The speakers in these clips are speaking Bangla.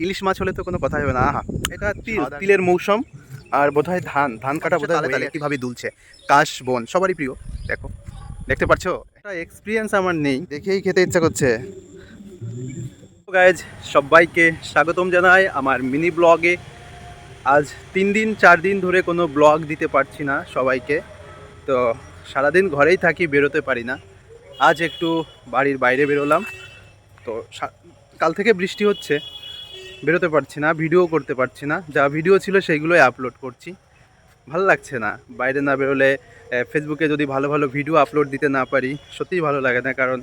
ইলিশ মাছ হলে তো কোনো কথা হবে না। আহা, এটা তিলের মৌসুম। আর বোধহয় ধান কাটা বোধহয় তালে কিভাবে দুলছে। কাশ বন সবারই প্রিয়। দেখো, দেখতে পাচ্ছ, এটা এক্সপিরিয়েন্স আমার নেই, দেখেই খেতে ইচ্ছা করছে। গাইজ, সবাইকে স্বাগতম জানাই আমার মিনি ব্লগে। আজ 3-4 দিন ধরে কোনো ব্লগ দিতে পারছি না সবাইকে। তো সারাদিন ঘরেই থাকি, বেরোতে পারি না। আজ একটু বাড়ির বাইরে বেরোলাম। তো কাল থেকে বৃষ্টি হচ্ছে, বেরোতে পারছি না, ভিডিও করতে পারছি না। যা ভিডিও ছিল সেইগুলোই আপলোড করছি। ভালো লাগছে না বাইরে না বেরোলে। ফেসবুকে যদি ভালো ভালো ভিডিও আপলোড দিতে না পারি, সত্যিই ভালো লাগে না। কারণ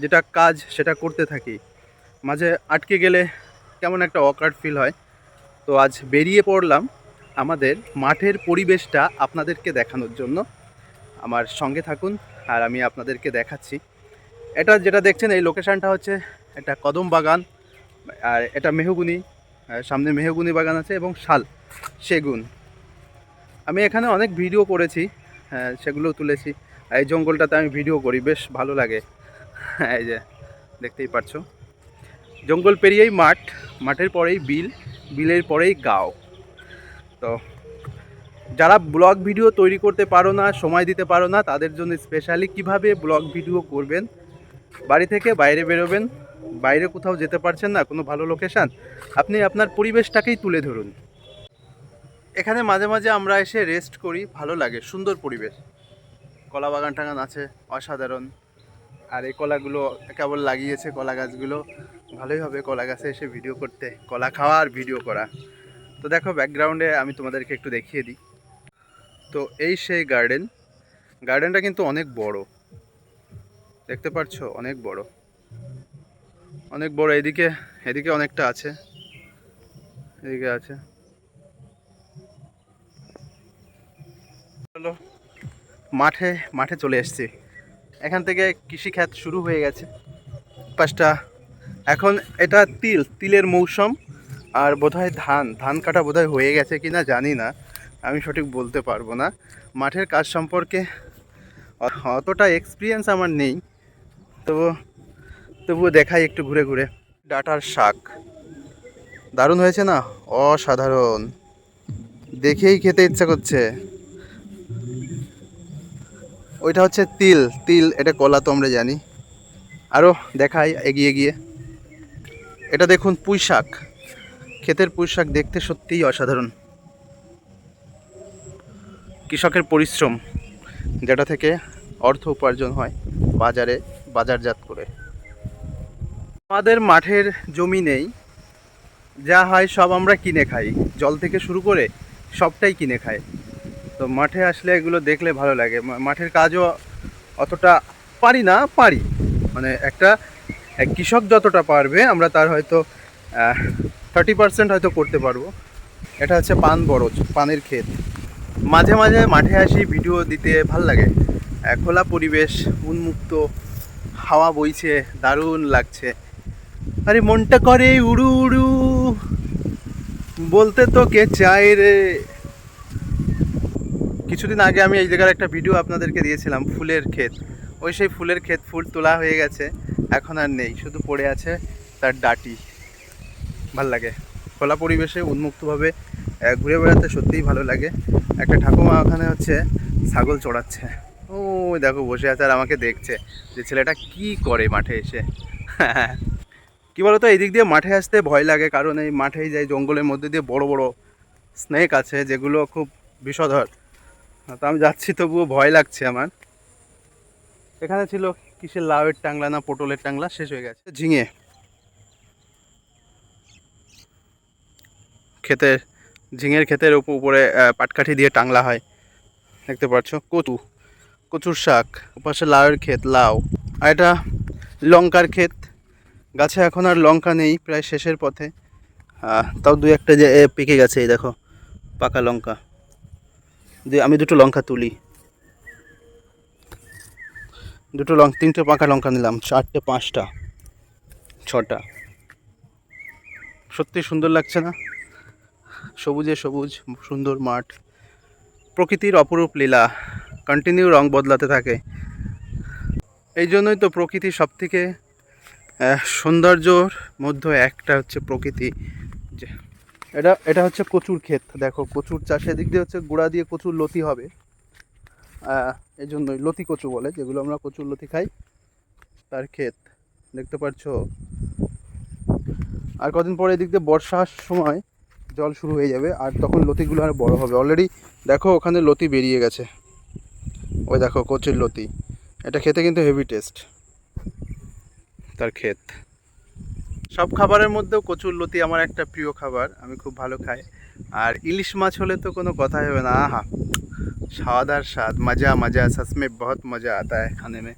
যেটা কাজ সেটা করতে থাকি, মাঝে আটকে গেলে কেমন একটা অকওয়ার্ড ফিল হয়। তো আজ বেরিয়ে পড়লাম আমাদের মাঠের পরিবেশটা আপনাদেরকে দেখানোর জন্য। আমার সঙ্গে থাকুন আর আমি আপনাদেরকে দেখাচ্ছি। এটা যেটা দেখছেন, এই লোকেশানটা হচ্ছে একটা কদম বাগান। আর এটা মেহগুনি, সামনে মেহগুনি বাগান আছে এবং শাল, সেগুন। আমি এখানে অনেক ভিডিও করেছি, সেগুলো তুলেছি। এই জঙ্গলটাতে আমি ভিডিও করি, বেশ ভালো লাগে। এই যে দেখতেই পাচ্ছ, জঙ্গল পেরিয়েই মাঠ, মাঠের পরেই বিল, বিলের পরেই গাঁও। তো যারা ব্লগ ভিডিও তৈরি করতে পারো না, সময় দিতে পারো না, তাদের জন্য স্পেশালি কিভাবে ব্লগ ভিডিও করবেন। বাড়ি থেকে বাইরে বেরোবেন, বাইরে কোথাও যেতে পারছেন না, কোনো ভালো লোকেশান, আপনি আপনার পরিবেশটাকেই তুলে ধরুন। এখানে মাঝে মাঝে আমরা এসে রেস্ট করি, ভালো লাগে, সুন্দর পরিবেশ। কলা বাগান টাগান আছে, অসাধারণ। আর এই কলাগুলো কেবল লাগিয়েছে, কলা গাছগুলো। ভালোই হবে কলা গাছে এসে ভিডিও করতে, কলা খাওয়া আর ভিডিও করা। তো দেখো, ব্যাকগ্রাউন্ডে আমি তোমাদেরকে একটু দেখিয়ে দিই। তো এই সেই গার্ডেনটা কিন্তু অনেক বড়, দেখতে পাচ্ছ, অনেক বড়, অনেক বড়। এদিকে এদিকে অনেকটা আছে, এদিকে আছে। চলো, মাঠে মাঠে চলে এসেছি। এখান থেকে কৃষিখাত শুরু হয়ে গেছে পাঁচটা। এখন এটা তিলের মৌসুম। আর বোধহয় ধান কাটা বোধহয় হয়ে গেছে কিনা জানি না, আমি সঠিক বলতে পারবো না। মাঠের কাজ সম্পর্কে অতটা এক্সপিরিয়েন্স আমার নেই। তবুও দেখাই একটু ঘুরে ঘুরে। ডাঁটার শাক দারুণ হয়েছে না, অসাধারণ, দেখেই খেতে ইচ্ছা করছে। ওইটা হচ্ছে তিল, এটা কলা তো আমরা জানি। আরও দেখাই এগিয়ে গিয়ে। এটা দেখুন, পুঁই শাক, ক্ষেতের পুঁই শাক, দেখতে সত্যিই অসাধারণ। কৃষকের পরিশ্রম, যেটা থেকে অর্থ উপার্জন হয় বাজারজাত করে। আমাদের মাঠের জমি নেই, যা হয় সব আমরা কিনে খাই, জল থেকে শুরু করে সবটাই কিনে খাই। তো মাঠে আসলে এগুলো দেখলে ভালো লাগে। মাঠের কাজও অতটা পারি, মানে একটা কৃষক যতটা পারবে আমরা তার হয়তো 30% হয়তো করতে পারবো। এটা হচ্ছে পানের ক্ষেত। মাঝে মাঝে মাঠে আসি, ভিডিও দিতে ভাল লাগে। খোলা পরিবেশ, উন্মুক্ত হাওয়া বইছে, দারুণ লাগছে। আরে মনটা করে উড়ু উড়ু, বলতে তো কে চাই রে। কিছুদিন আগে আমি এই জায়গার একটা ভিডিও আপনাদেরকে দিয়েছিলাম, ফুলের ক্ষেত। ওই সেই ফুলের ক্ষেত, ফুল তোলা হয়ে গেছে, এখন আর নেই, শুধু পড়ে আছে তার ডাঁটি। ভাল লাগে খোলা পরিবেশে উন্মুক্তভাবে ঘুরে বেড়াতে, সত্যিই ভালো লাগে। একটা ঠাকুমা ওখানে হচ্ছে ছাগল চড়াচ্ছে, ও দেখো বসে আছে আর আমাকে দেখছে যে ছেলেটা কি করে মাঠে এসে। কি বলতো, এই দিক দিয়ে মাঠে আসতে ভয় লাগে, কারণ এই মাঠেই যাই, জঙ্গলের মধ্যে দিয়ে বড় বড় স্নেক আছে যেগুলো খুব বিষধর। তো আমি যাচ্ছি, তবুও ভয় লাগছে আমার। এখানে ছিল কিসের লাউয়ের টাংলা না পটলের টাংলা, শেষ হয়ে গেছে। ক্ষেতের ঝিঙের ক্ষেতের উপরে পাটকাঠি দিয়ে টাংলা হয়, দেখতে পাচ্ছ। কচুর শাক, ওপাশে লাউয়ের ক্ষেত, লাউ। আর এটা লঙ্কার ক্ষেত। গাছে এখন আর লঙ্কা নেই, প্রায় শেষের পথে। তাও দু একটা যে পেকে গেছে, এই দেখো পাকা লঙ্কা। আমি দুটো লঙ্কা তুলি, তিনটে পাকা লঙ্কা নিলাম, 4টে 5টা 6টা। সত্যি সুন্দর লাগছে না? সবুজে সবুজ, সুন্দর মাঠ, প্রকৃতির অপরূপ লীলা, কন্টিনিউ রং বদলাতে থাকে। এই জন্যই তো প্রকৃতি সব থেকে সৌন্দর্যর মধ্যে একটা হচ্ছে প্রকৃতি। যে এটা হচ্ছে কচুর ক্ষেত, দেখো কচুর চাষের দিক দিয়ে হচ্ছে গোড়া দিয়ে কচুর লতি হবে, এই জন্যই লতি কচু বলে, যেগুলো আমরা কচুর লতি খাই, তার ক্ষেত দেখতে পাচ্ছ। আর কদিন পরে এদিক দিয়ে বর্ষার সময় জল শুরু হয়ে যাবে, আর তখন লতিগুলো আর বড় হবে। অলরেডি দেখো ওখানে লতি বেরিয়ে গেছে, ওই দেখো কচুর লতি। এটা খেতে কিন্তু হেভি টেস্ট, তার ক্ষেত। সব খাবারের মধ্যেও কচুর লতি আমার একটা প্রিয় খাবার, আমি খুব ভালো খাই। আর ইলিশ মাছ হলে তো কোনো কথাই হবে না, আহা স্বাদ আর স্বাদ, মজা মজা, সচমে বহুত মজা আতা হ্যায় খানে মে।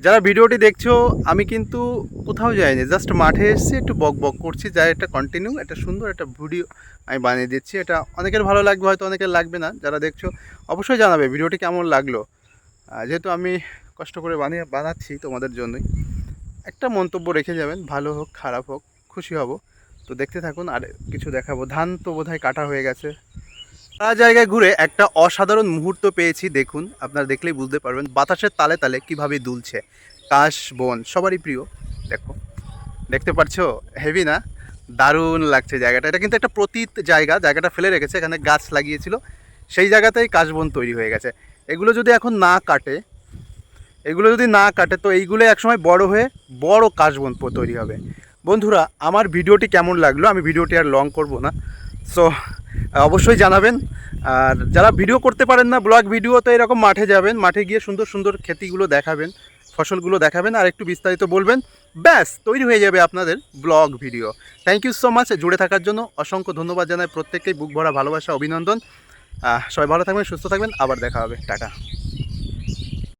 যারা ভিডিওটি দেখছো, আমি কিন্তু কোথাও যাইনি, জাস্ট মাঠে এসেছি, একটু বক বক করছি, যাই একটা কন্টিনিউ একটা সুন্দর একটা ভিডিও আমি বানিয়ে দিচ্ছি। এটা অনেকের ভালো লাগবে, হয়তো অনেকের লাগবে না। যারা দেখছো অবশ্যই জানাবে ভিডিওটি কেমন লাগলো। যেহেতু আমি কষ্ট করে বানাচ্ছি তোমাদের জন্যই, একটা মন্তব্য রেখে যাবেন, ভালো হোক খারাপ হোক, খুশি হব। তো দেখতে থাকুন, আর কিছু দেখাবো। ধান তো বোধহয় কাটা হয়ে গেছে। সারা জায়গায় ঘুরে একটা অসাধারণ মুহূর্ত পেয়েছি, দেখুন আপনারা দেখলেই বুঝতে পারবেন বাতাসের তালে তালে কীভাবে দুলছে কাশ বন, সবারই প্রিয়। দেখো, দেখতে পাচ্ছো, হেভি না? দারুণ লাগছে জায়গাটা। এটা কিন্তু একটা প্রতীত জায়গা, জায়গাটা ফেলে রেখেছে, এখানে গাছ লাগিয়েছিল, সেই জায়গাতেই কাশবন তৈরি হয়ে গেছে। এগুলো যদি এখন না কাটে, তো এইগুলো একসময় বড় হয়ে বড় কাশবন তৈরি হবে। বন্ধুরা, আমার ভিডিওটি কেমন লাগলো, আমি ভিডিওটি আর লং করব না, সো অবশ্যই জানাবেন। আর যারা ভিডিও করতে পারেন না, ব্লগ ভিডিওতে এরকম মাঠে যাবেন, মাঠে গিয়ে সুন্দর সুন্দর ক্ষেতিগুলো দেখাবেন, ফসলগুলো দেখাবেন, আর একটু বিস্তারিত বলবেন, ব্যাস তৈরি হয়ে যাবে আপনাদের blog video. Thank you so much জুড়ে থাকার জন্য। অসংখ্য ধন্যবাদ জানাই প্রত্যেককেই, বুক ভরা ভালোবাসা, অভিনন্দন। সবাই ভালো থাকবেন, সুস্থ থাকবেন, আবার দেখা হবে, টাটা।